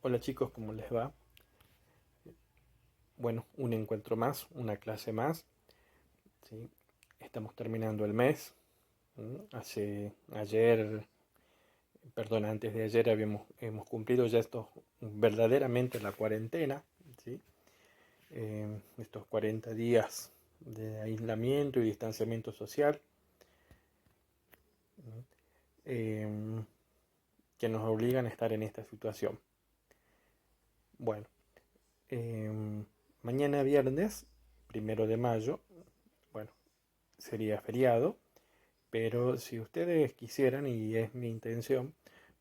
Hola chicos, ¿cómo les va? Bueno, un encuentro más, una clase más, ¿sí? Estamos terminando el mes. Ayer, perdón, antes de ayer hemos cumplido ya verdaderamente la cuarentena, ¿sí? Estos 40 días de aislamiento y distanciamiento social, ¿sí? Em, que nos obligan a estar en esta situación. Bueno, em, mañana viernes, 1 de mayo, bueno, sería feriado. Pero si ustedes quisieran, y es mi intención,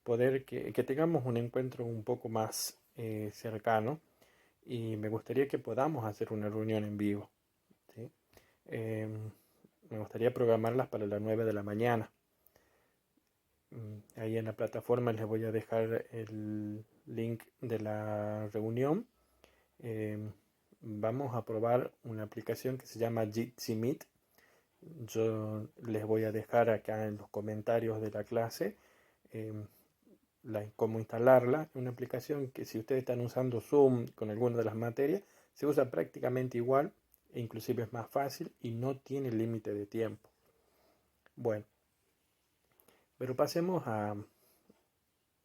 poder que tengamos un encuentro un poco más cercano, y me gustaría que podamos hacer una reunión en vivo, ¿sí? Em, Me gustaría programarlas para las 9 de la mañana. Ahí en la plataforma les voy a dejar el link de la reunión. Em, Vamos a probar una aplicación que se llama Jitsi Meet. Yo les voy a dejar acá en los comentarios de la clase em, cómo instalarla. Una aplicación que, si ustedes están usando Zoom con alguna de las materias, se usa prácticamente igual e inclusive es más fácil y no tiene límite de tiempo. Bueno, pero pasemos a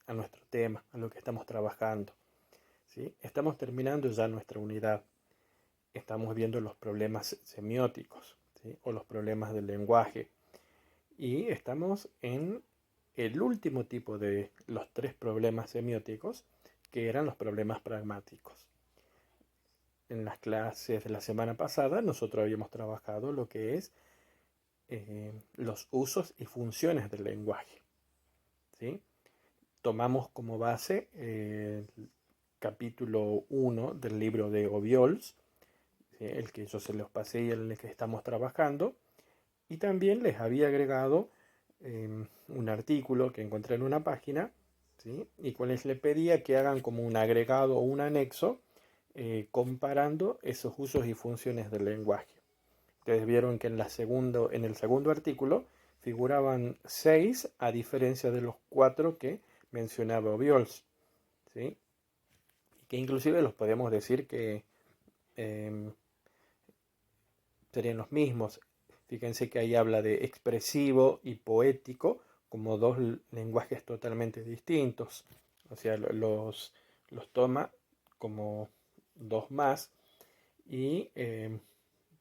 nuestro tema, a lo que estamos trabajando, ¿sí? Estamos terminando ya nuestra unidad. Estamos viendo los problemas semióticos, ¿sí? O los problemas del lenguaje. Y estamos en el último tipo de los tres problemas semióticos, que eran los problemas pragmáticos. En las clases de la semana pasada nosotros habíamos trabajado lo que es los usos y funciones del lenguaje, ¿sí? Tomamos como base el capítulo 1 del libro de Obiols, ¿sí? El que yo se los pasé y en el que estamos trabajando. Y también les había agregado un artículo que encontré en una página, ¿sí? Y cuales le pedía que hagan como un agregado o un anexo comparando esos usos y funciones del lenguaje. Ustedes vieron que en el segundo artículo figuraban 6 a diferencia de los 4 que mencionaba Obiols, ¿sí? Y que inclusive los podemos decir que eh, serían los mismos. Fíjense que ahí habla de expresivo y poético como dos lenguajes totalmente distintos. O sea, los toma como dos más. Y,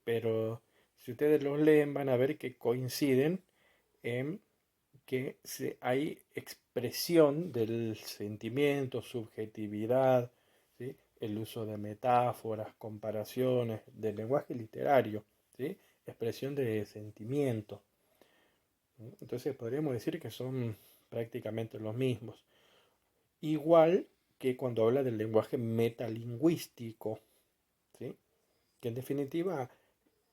pero si ustedes los leen van a ver que coinciden en que hay expresión del sentimiento, subjetividad, ¿sí? El uso de metáforas, comparaciones, del lenguaje literario, ¿sí? Expresión de sentimiento. Entonces podríamos decir que son prácticamente los mismos. Igual que cuando habla del lenguaje metalingüístico, ¿sí? Que en definitiva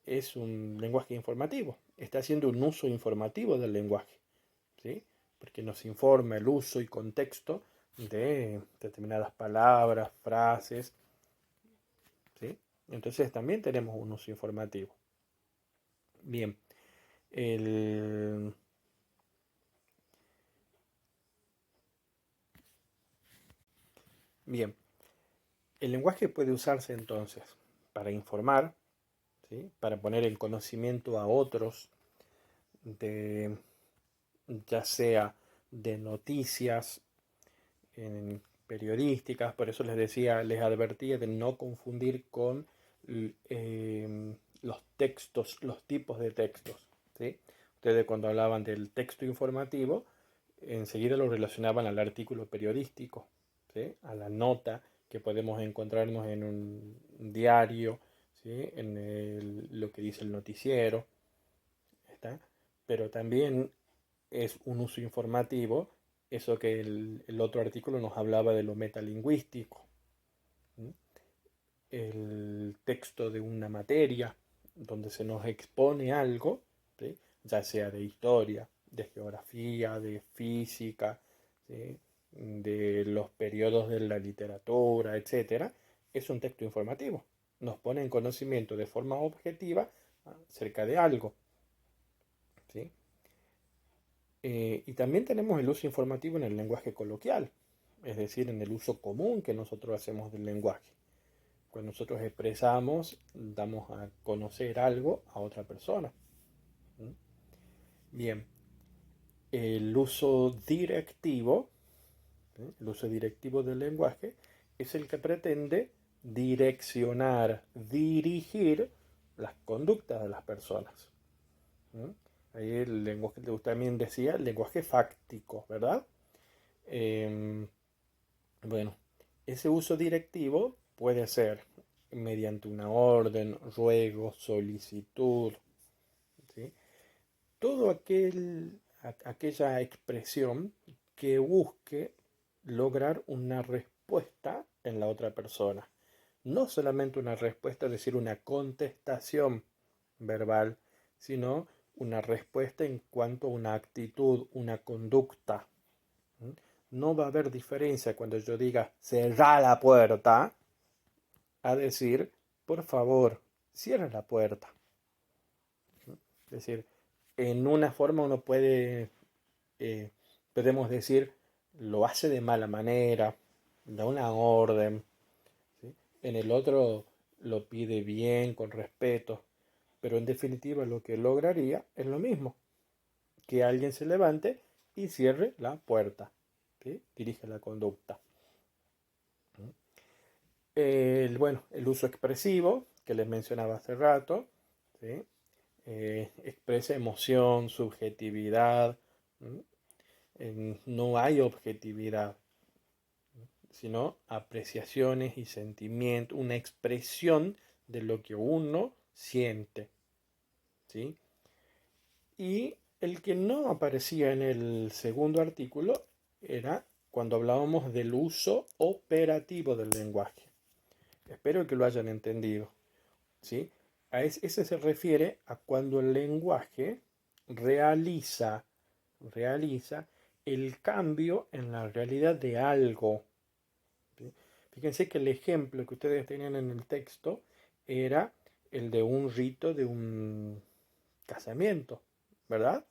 es un lenguaje informativo. Está haciendo un uso informativo del lenguaje, ¿sí? Porque nos informa el uso y contexto de determinadas palabras, frases, ¿sí? Entonces también tenemos un uso informativo. Bien, el, bien, el lenguaje puede usarse entonces para informar, ¿sí? Para poner en conocimiento a otros de, ya sea de noticias en periodísticas. Por eso les decía, les advertía de no confundir con los textos, los tipos de textos, ¿sí? Ustedes, cuando hablaban del texto informativo, enseguida lo relacionaban al artículo periodístico, ¿sí? A la nota que podemos encontrarnos en un diario, ¿sí? En lo que dice el noticiero, ¿está? Pero también es un uso informativo eso que el otro artículo nos hablaba de lo metalingüístico, ¿sí? El texto de una materia donde se nos expone algo, ¿sí? Ya sea de historia, de geografía, de física, ¿sí? De los periodos de la literatura, etcétera, es un texto informativo. Nos pone en conocimiento de forma objetiva acerca de algo, ¿sí? Y también tenemos el uso informativo en el lenguaje coloquial. es decir, en el uso común que nosotros hacemos del lenguaje. Cuando nosotros expresamos, damos a conocer algo a otra persona. ¿Mm? Bien, el uso directivo, el uso directivo del lenguaje, es el que pretende direccionar, dirigir las conductas de las personas. ¿Mm? Ahí el lenguaje, también decía, el lenguaje fáctico, ¿verdad? Eh, bueno, ese uso directivo puede ser mediante una orden, ruego, solicitud, ¿sí? Todo aquella expresión que busque lograr una respuesta en la otra persona. No solamente una respuesta, es decir, una contestación verbal, sino una respuesta en cuanto a una actitud, una conducta. ¿Mm? No va a haber diferencia cuando yo diga cerrá la puerta a decir por favor cierra la puerta. Es decir, en una forma uno eh, podemos decir, lo hace de mala manera, da una orden, ¿sí? En el otro lo pide bien, con respeto, pero en definitiva lo que lograría es lo mismo, que alguien se levante y cierre la puerta, ¿sí? Dirige la conducta. Bueno, el uso expresivo, que les mencionaba hace rato, ¿sí? Expresa emoción, subjetividad, no hay objetividad, sino apreciaciones y sentimientos, una expresión de lo que uno siente, ¿sí? Y el que no aparecía en el segundo artículo era cuando hablábamos del uso operativo del lenguaje. Espero que lo hayan entendido, ¿sí? Ese se refiere a cuando el lenguaje realiza, realiza el cambio en la realidad de algo. ¿Sí? Fíjense que el ejemplo que ustedes tenían en el texto era el de un rito de un casamiento, ¿verdad?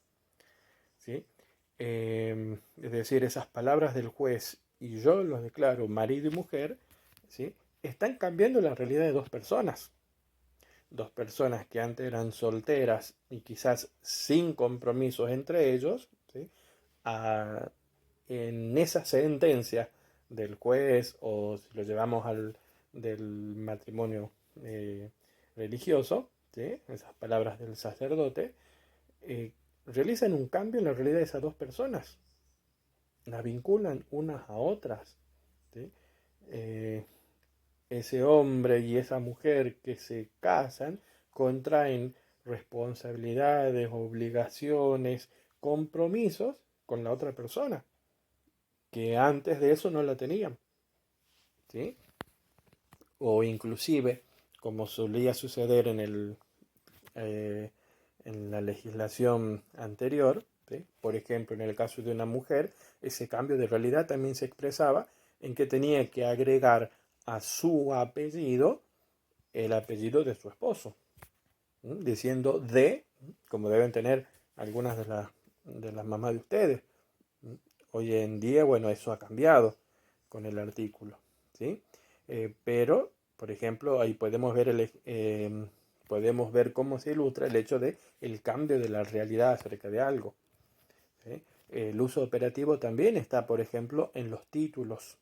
¿Sí? Es decir, esas palabras del juez y yo los declaro marido y mujer, ¿sí? Están cambiando la realidad de dos personas. Dos personas que antes eran solteras y quizás sin compromisos entre ellos, ¿sí? A, en esa sentencia del juez o si lo llevamos al del matrimonio eh, religioso, ¿sí? Esas palabras del sacerdote, eh, realizan un cambio en la realidad de esas dos personas, las vinculan unas a otras, ¿sí? Eh, Ese hombre y esa mujer que se casan contraen responsabilidades, obligaciones, compromisos con la otra persona, que antes de eso no la tenían, ¿sí? O inclusive, como solía suceder eh, en la legislación anterior, ¿sí? Por ejemplo, en el caso de una mujer, ese cambio de realidad también se expresaba en que tenía que agregar a su apellido el apellido de su esposo, diciendo de, como deben tener algunas de las mamás de ustedes. Hoy en día, bueno, eso ha cambiado con el artículo, ¿sí? Pero, por ejemplo, ahí podemos ver cómo se ilustra el hecho de el cambio de la realidad acerca de algo, ¿sí? El uso operativo también está, por ejemplo, en los títulos,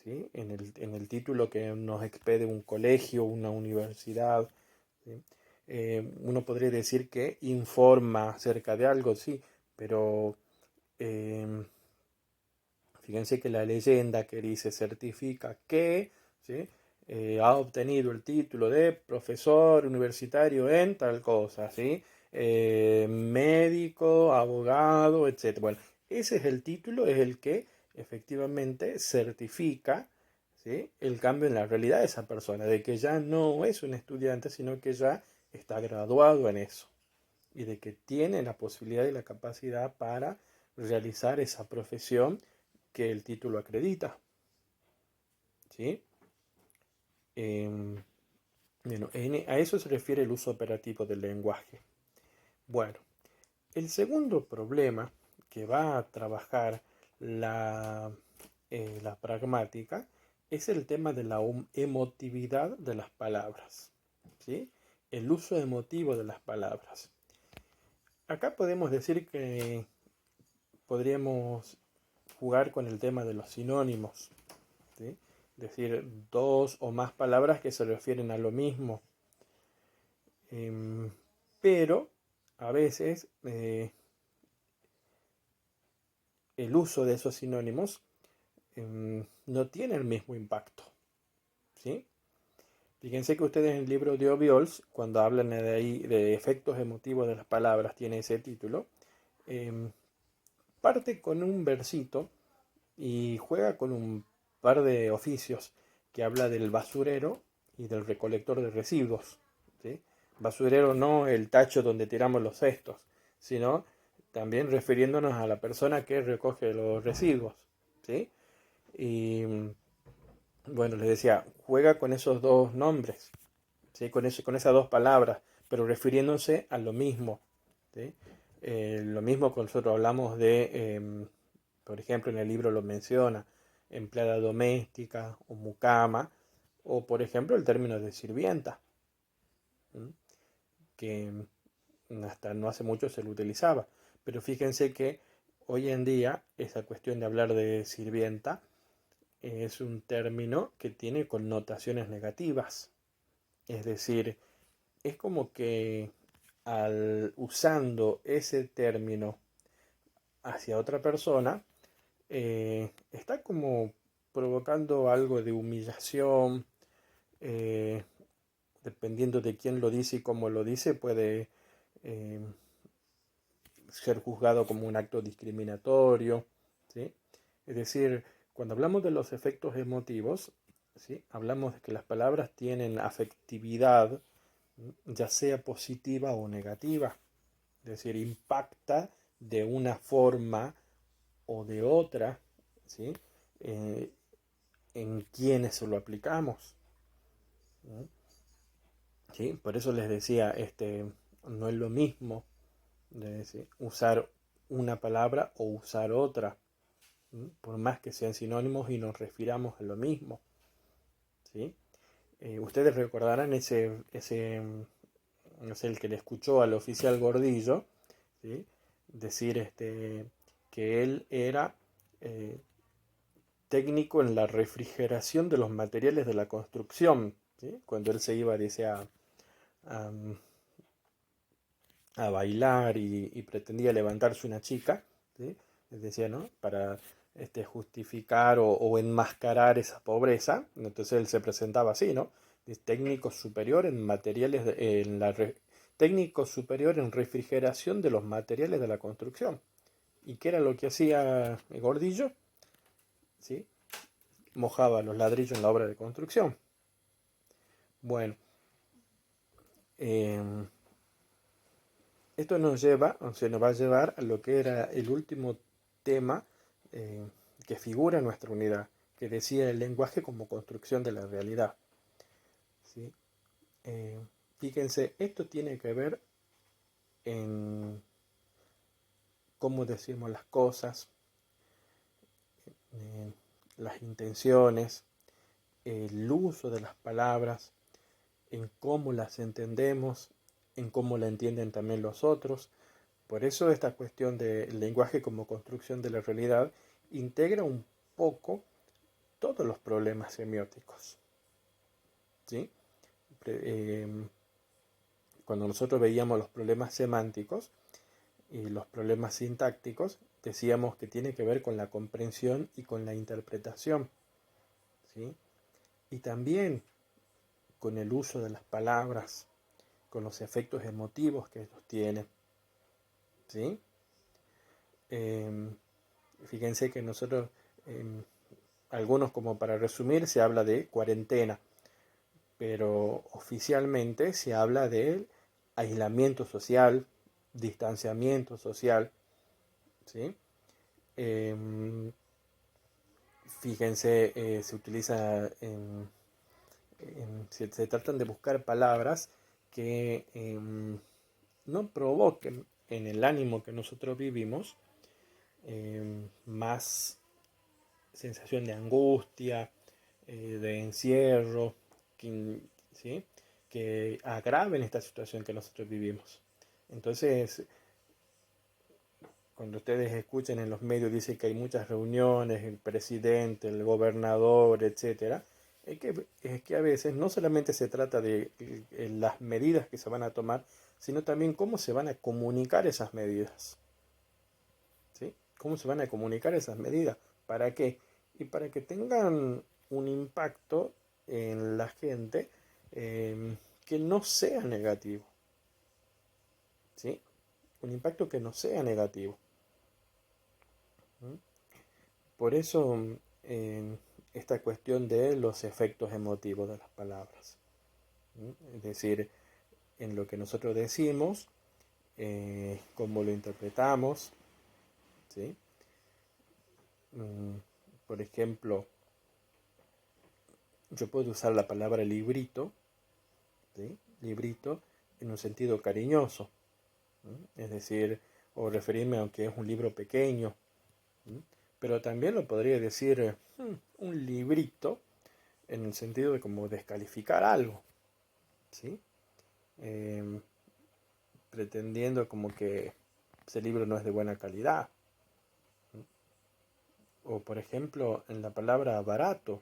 ¿sí? En el título que nos expede un colegio, una universidad, ¿sí? Uno podría decir que informa acerca de algo, sí, pero eh, fíjense que la leyenda que dice certifica que, ¿sí? Ha obtenido el título de profesor universitario en tal cosa, ¿sí? Médico, abogado, etc. Bueno, ese es el título, es el que efectivamente certifica, ¿sí? El cambio en la realidad de esa persona, de que ya no es un estudiante, sino que ya está graduado en eso y de que tiene la posibilidad y la capacidad para realizar esa profesión que el título acredita, ¿sí? Eh, bueno, a eso se refiere el uso operativo del lenguaje. Bueno, el segundo problema que va a trabajar la, la pragmática, es el tema de la emotividad de las palabras, ¿sí? El uso emotivo de las palabras. Acá podemos decir que podríamos jugar con el tema de los sinónimos, ¿sí? Es decir, dos o más palabras que se refieren a lo mismo. Pero a veces el uso de esos sinónimos no tiene el mismo impacto, ¿sí? Fíjense que ustedes en el libro de Obiols, cuando hablan de ahí de efectos emotivos de las palabras, tiene ese título, parte con un versito y juega con un par de oficios que habla del basurero y del recolector de residuos, ¿sí? Basurero no el tacho donde tiramos los cestos, sino también refiriéndonos a la persona que recoge los residuos, ¿sí? Y bueno, les decía, juega con esos dos nombres, ¿sí? Con esas dos palabras, pero refiriéndose a lo mismo, ¿sí? Lo mismo que nosotros hablamos de, por ejemplo, en el libro lo menciona, empleada doméstica o mucama, o por ejemplo el término de sirvienta, ¿sí? Que hasta no hace mucho se lo utilizaba. Pero fíjense que hoy en día esa cuestión de hablar de sirvienta es un término que tiene connotaciones negativas. Es decir, es como que al usando ese término hacia otra persona, está como provocando algo de humillación, eh, dependiendo de quién lo dice y cómo lo dice, puede eh, ser juzgado como un acto discriminatorio, ¿sí? Es decir, cuando hablamos de los efectos emotivos, ¿sí? Hablamos de que las palabras tienen afectividad, ya sea positiva o negativa, es decir, impacta de una forma o de otra, ¿sí? Eh, en quienes se lo aplicamos, ¿no? ¿Sí? Por eso les decía, no es lo mismo de decir, usar una palabra o usar otra, ¿sí? Por más que sean sinónimos y nos refiramos a lo mismo, ¿sí? Ustedes recordarán no sé, el que le escuchó al oficial Gordillo, ¿sí? Decir que él era eh, técnico en la refrigeración de los materiales de la construcción, ¿sí? Cuando él se iba, dice, a, a bailar y pretendía levantarse una chica, ¿sí? Les decía, ¿no? Para justificar o enmascarar esa pobreza. Entonces él se presentaba así, ¿no? Es técnico superior en materiales, técnico superior en refrigeración de los materiales de la construcción. ¿Y qué era lo que hacía el Gordillo? ¿Sí? Mojaba los ladrillos en la obra de construcción. Bueno, eh, esto nos lleva, o sea, nos va a llevar a lo que era el último tema eh, que figura en nuestra unidad, que decía el lenguaje como construcción de la realidad, ¿sí? Eh, Fíjense, esto tiene que ver en cómo decimos las cosas, en las intenciones, el uso de las palabras, en cómo las entendemos, en cómo la entienden también los otros. Por eso esta cuestión del lenguaje como construcción de la realidad integra un poco todos los problemas semióticos, ¿sí? Cuando nosotros veíamos los problemas semánticos y los problemas sintácticos, decíamos que tiene que ver con la comprensión y con la interpretación, ¿sí? Y también con el uso de las palabras, con los efectos emotivos que ellos tienen, ¿sí? Eh, Fíjense que nosotros, eh, algunos como para resumir, se habla de cuarentena, pero oficialmente se habla de aislamiento social, distanciamiento social, ¿sí? Eh, Fíjense, se utiliza, se tratan de buscar palabras que no provoquen en el ánimo que nosotros vivimos más sensación de angustia, de encierro, ¿sí? Que agraven esta situación que nosotros vivimos. Entonces, cuando ustedes escuchen en los medios, dice que hay muchas reuniones, el presidente, el gobernador, etcétera, es que a veces no solamente se trata de las medidas que se van a tomar, sino también cómo se van a comunicar esas medidas. ¿Sí? ¿Cómo se van a comunicar esas medidas? ¿Para qué? Y para que tengan un impacto en la gente que no sea negativo. ¿Sí? Un impacto que no sea negativo. ¿Mm? Por eso esta cuestión de los efectos emotivos de las palabras. ¿Mm? Es decir, en lo que nosotros decimos, cómo lo interpretamos. ¿Sí? Por ejemplo, yo puedo usar la palabra librito, ¿sí? Librito en un sentido cariñoso, ¿sí? Es decir, o referirme a que es un libro pequeño, ¿sí? Pero también lo podría decir un librito en el sentido de como descalificar algo, ¿sí? Eh, pretendiendo como que ese libro no es de buena calidad. ¿Sí? O por ejemplo, en la palabra barato.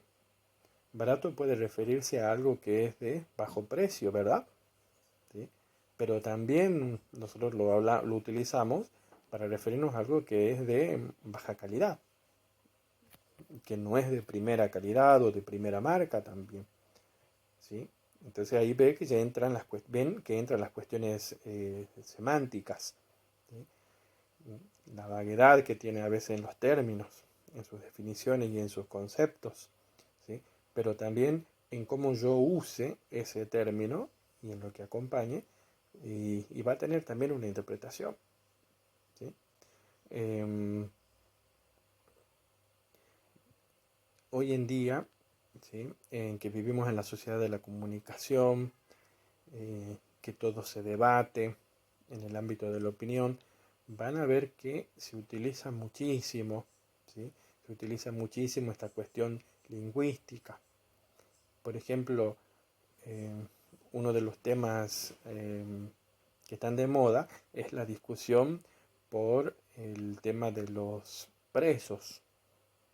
Barato puede referirse a algo que es de bajo precio, ¿verdad? ¿Sí? Pero también nosotros lo utilizamos para referirnos a algo que es de baja calidad, que no es de primera calidad o de primera marca también. ¿Sí? Entonces ahí ven que entran las cuestiones semánticas, ¿sí? La vaguedad que tiene a veces en los términos, en sus definiciones y en sus conceptos, ¿sí? Pero también en cómo yo use ese término y en lo que acompañe, y va a tener también una interpretación. ¿Sí? Eh, Hoy en día, ¿sí? En que vivimos en la sociedad de la comunicación, que todo se debate en el ámbito de la opinión, van a ver que se utiliza muchísimo, ¿sí? Se utiliza muchísimo esta cuestión lingüística. Por ejemplo, eh, uno de los temas que están de moda es la discusión por el tema de los presos,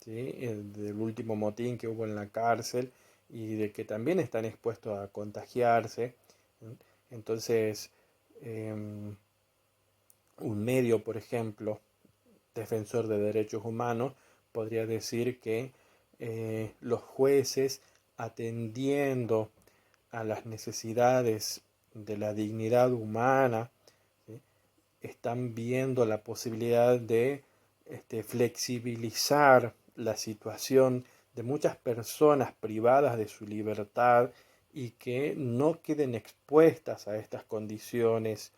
¿sí? Del último motín que hubo en la cárcel y de que también están expuestos a contagiarse. ¿Sí? Entonces, un medio, por ejemplo, defensor de derechos humanos, podría decir que los jueces, atendiendo a las necesidades de la dignidad humana, ¿sí? Están viendo la posibilidad de flexibilizar la situación de muchas personas privadas de su libertad y que no queden expuestas a estas condiciones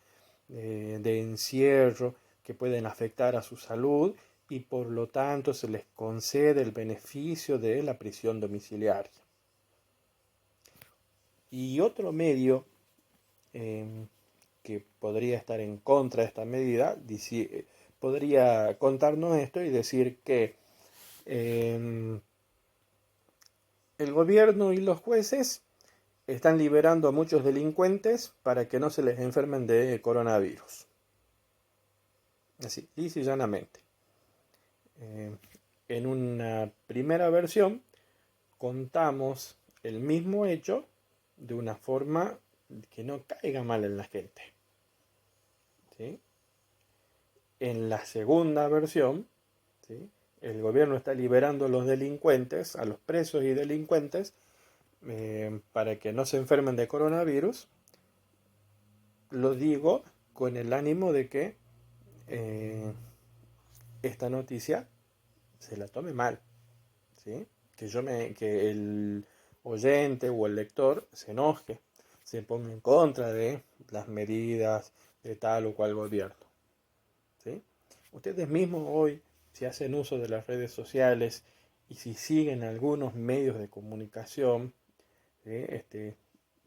de encierro que pueden afectar a su salud, y por lo tanto se les concede el beneficio de la prisión domiciliaria. Y otro medio eh, que podría estar en contra de esta medida, podría contarnos esto y decir que eh, el gobierno y los jueces están liberando a muchos delincuentes para que no se les enfermen de coronavirus. Así, lisa y llanamente. Eh, en una primera versión contamos el mismo hecho de una forma que no caiga mal en la gente. ¿Sí? En la segunda versión, ¿sí? El gobierno está liberando a los delincuentes, a los presos y delincuentes, para que no se enfermen de coronavirus. Lo digo con el ánimo de que eh, esta noticia se la tome mal, ¿sí? Que el oyente o el lector se enoje, se ponga en contra de las medidas de tal o cual gobierno, ¿sí? Ustedes mismos hoy, si hacen uso de las redes sociales y si siguen algunos medios de comunicación, ¿sí?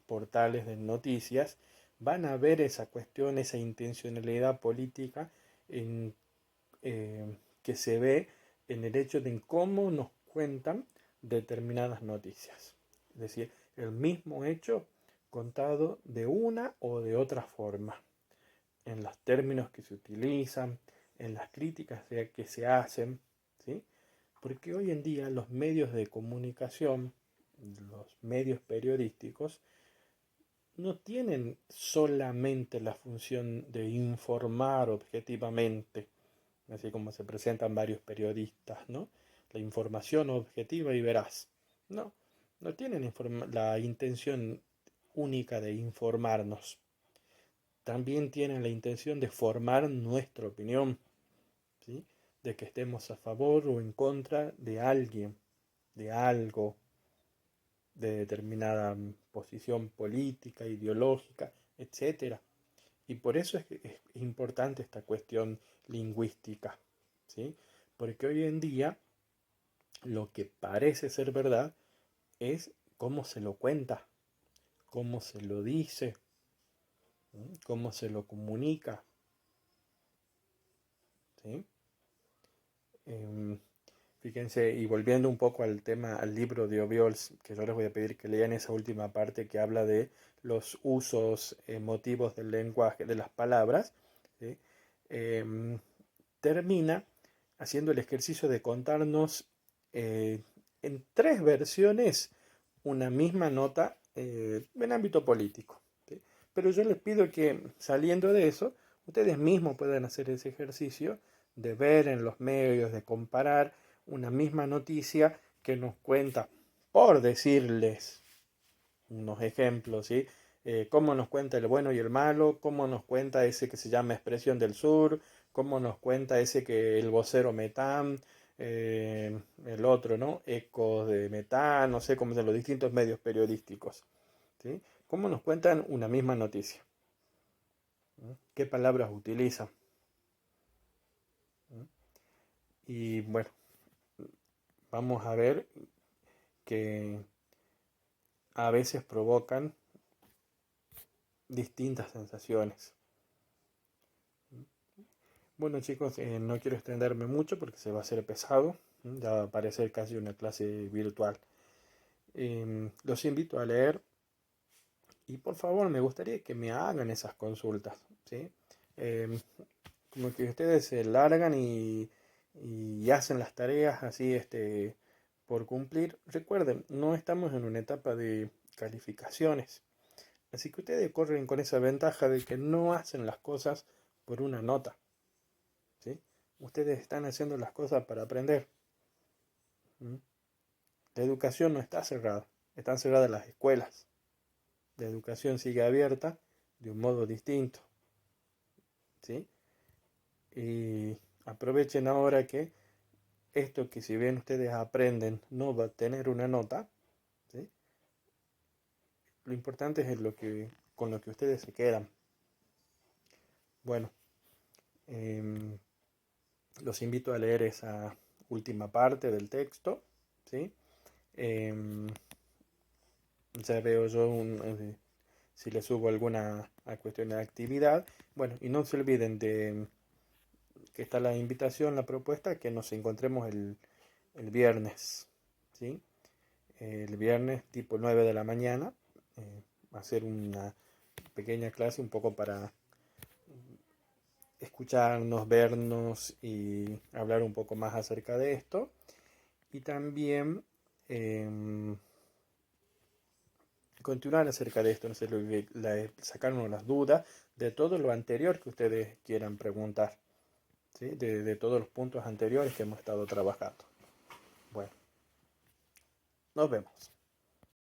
Portales de noticias, van a ver esa cuestión, esa intencionalidad política en, que se ve en el hecho de cómo nos cuentan determinadas noticias. Es decir, el mismo hecho contado de una o de otra forma, en los términos que se utilizan, en las críticas que se hacen, ¿sí? Porque hoy en día los medios de comunicación, los medios periodísticos, no tienen solamente la función de informar objetivamente, así como se presentan varios periodistas, ¿no? La información objetiva y veraz. No, no tienen la intención única de informarnos. También tienen la intención de formar nuestra opinión, ¿sí? De que estemos a favor o en contra de alguien, de algo, de determinada posición política, ideológica, etcétera. Y por eso es importante esta cuestión lingüística, ¿sí? Porque hoy en día lo que parece ser verdad es cómo se lo cuenta, cómo se lo dice, cómo se lo comunica, ¿sí? Eh, Fíjense, y volviendo un poco al tema, al libro de Obiols, que yo les voy a pedir que lean esa última parte que habla de los usos emotivos del lenguaje, de las palabras, ¿sí? Eh, Termina haciendo el ejercicio de contarnos en 3 versiones una misma nota en ámbito político, ¿sí? Pero yo les pido que saliendo de eso, ustedes mismos puedan hacer ese ejercicio de ver en los medios, de comparar una misma noticia que nos cuenta, por decirles unos ejemplos, ¿sí? Cómo nos cuenta el bueno y el malo, cómo nos cuenta ese que se llama Expresión del Sur, cómo nos cuenta ese que el vocero Metán, el otro, ¿no? Ecos de Metán, no sé cómo de los distintos medios periodísticos, ¿sí? Cómo nos cuentan una misma noticia, ¿sí? ¿Qué palabras utilizan? ¿Sí? Y bueno, vamos a ver que a veces provocan distintas sensaciones. Bueno chicos, no quiero extenderme mucho porque se va a hacer pesado, ya va a parecer casi una clase virtual. Los invito a leer y por favor me gustaría que me hagan esas consultas, ¿sí? Em, Como que ustedes se largan y hacen las tareas así por cumplir. Recuerden, no estamos en una etapa de calificaciones, así que ustedes corren con esa ventaja de que no hacen las cosas por una nota, ¿sí? Ustedes están haciendo las cosas para aprender. ¿Mm? La educación no está cerrada, están cerradas las escuelas. La educación sigue abierta de un modo distinto, ¿sí? Y aprovechen ahora que esto que si bien ustedes aprenden no va a tener una nota, ¿sí? Lo importante es con lo que ustedes se quedan. Bueno, eh, los invito a leer esa última parte del texto, ¿sí? Eh, ya veo yo si les subo alguna cuestión de actividad. Bueno, y no se olviden de que está la invitación, la propuesta, que nos encontremos el viernes, ¿sí? El viernes tipo 9 de la mañana, hacer una pequeña clase un poco para escucharnos, vernos y hablar un poco más acerca de esto. Y también continuar acerca de esto, no sé, sacarnos las dudas de todo lo anterior que ustedes quieran preguntar, ¿sí? De todos los puntos anteriores que hemos estado trabajando. Bueno, nos vemos.